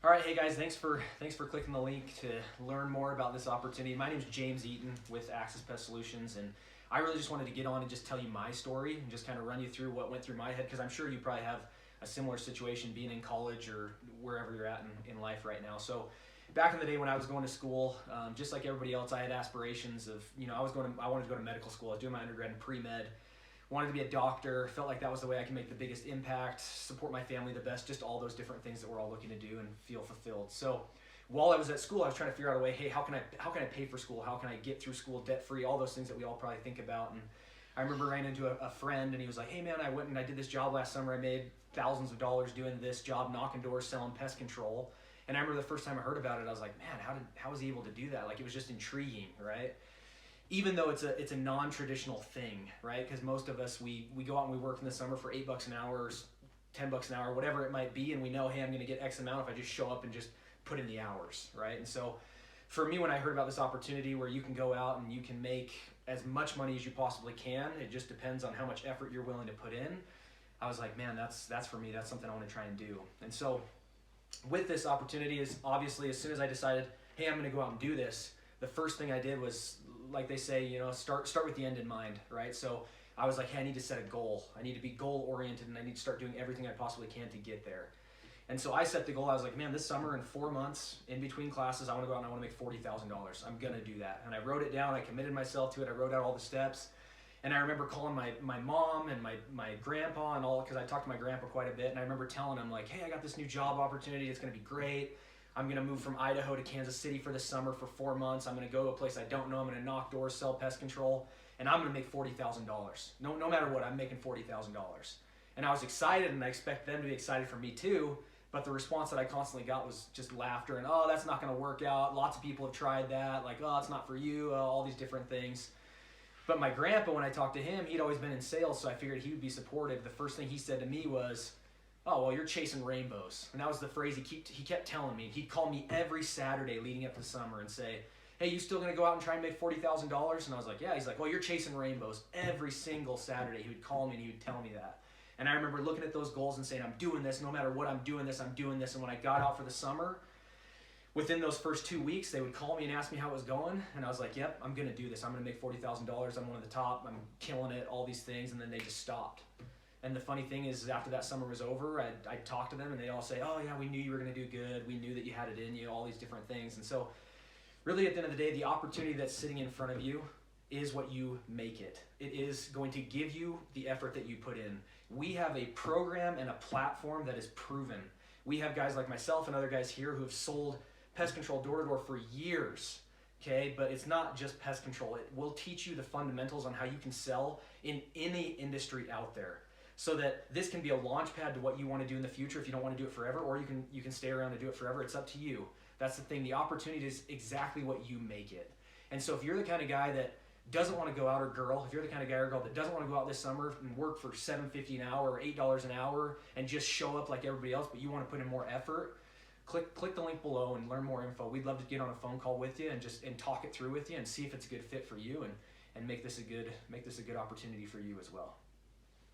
All right, hey guys, thanks for clicking the link to learn more about this opportunity. My name is James Eaton with Access Pest Solutions, and I really just wanted to get on and just tell you my story and just kind of run you through what went through my head, because I'm sure you probably have a similar situation being in college or wherever you're at in life right now. So back in the day when I was going to school, just like everybody else, I had aspirations of, I wanted to go to medical school. I was doing my undergrad in pre-med. Wanted to be a doctor, felt like that was the way I could make the biggest impact, support my family the best, just all those different things that we're all looking to do and feel fulfilled. So while I was at school, I was trying to figure out a way, hey, how can I pay for school? How can I get through school debt-free? All those things that we all probably think about. And I remember ran into a friend, and he was like, hey man, I went and I did this job last summer. I made thousands of dollars doing this job, knocking doors, selling pest control. And I remember the first time I heard about it, I was like, man, how was he able to do that? Like, it was just intriguing, right? Even though it's a non-traditional thing, right? Because most of us, we go out and we work in the summer for $8 an hour, or $10 an hour, whatever it might be, and we know, hey, I'm going to get X amount if I just show up and just put in the hours, right? And so for me, when I heard about this opportunity where you can go out and you can make as much money as you possibly can, it just depends on how much effort you're willing to put in, I was like, man, that's for me. That's something I want to try and do. And so with this opportunity is obviously, as soon as I decided, hey, I'm going to go out and do this, the first thing I did was, like they say, start with the end in mind, right? So I was like, hey, I need to set a goal. I need to be goal oriented, and I need to start doing everything I possibly can to get there. And so I set the goal. I was like, man, this summer in 4 months in between classes, I want to go out and I want to make $40,000. I'm going to do that. And I wrote it down. I committed myself to it. I wrote out all the steps. And I remember calling my mom and my grandpa and all, because I talked to my grandpa quite a bit. And I remember telling him, like, hey, I got this new job opportunity. It's going to be great. I'm going to move from Idaho to Kansas City for the summer for 4 months. I'm going to go to a place I don't know. I'm going to knock doors, sell pest control, and I'm going to make $40,000. No matter what, I'm making $40,000. And I was excited, and I expect them to be excited for me too, but the response that I constantly got was just laughter and, oh, that's not going to work out. Lots of people have tried that. Like, oh, it's not for you, all these different things. But my grandpa, when I talked to him, he'd always been in sales, so I figured he would be supportive. The first thing he said to me was, oh, well, you're chasing rainbows. And that was the phrase he kept telling me. He'd call me every Saturday leading up to summer and say, hey, you still going to go out and try and make $40,000? And I was like, yeah. He's like, well, you're chasing rainbows. Every single Saturday he would call me and he would tell me that. And I remember looking at those goals and saying, I'm doing this. No matter what, I'm doing this. And when I got out for the summer, within those first 2 weeks, they would call me and ask me how it was going. And I was like, yep, I'm going to do this. I'm going to make $40,000. I'm one of the top. I'm killing it, all these things. And then they just stopped. And the funny thing is, after that summer was over, I talked to them and they all say, oh yeah, we knew you were going to do good. We knew that you had it in you, all these different things. And so really at the end of the day, the opportunity that's sitting in front of you is what you make it. It is going to give you the effort that you put in. We have a program and a platform that is proven. We have guys like myself and other guys here who have sold pest control door to door for years. Okay, but it's not just pest control. It will teach you the fundamentals on how you can sell in any industry out there, so that this can be a launch pad to what you want to do in the future if you don't want to do it forever, or you can stay around and do it forever. It's up to you. That's the thing. The opportunity is exactly what you make it. And so if you're the kind of guy that doesn't want to go out, or girl, if you're the kind of guy or girl that doesn't want to go out this summer and work for $7.50 an hour or $8 an hour and just show up like everybody else, but you want to put in more effort, click the link below and learn more info. We'd love to get on a phone call with you and talk it through with you and see if it's a good fit for you and make this a good opportunity for you as well.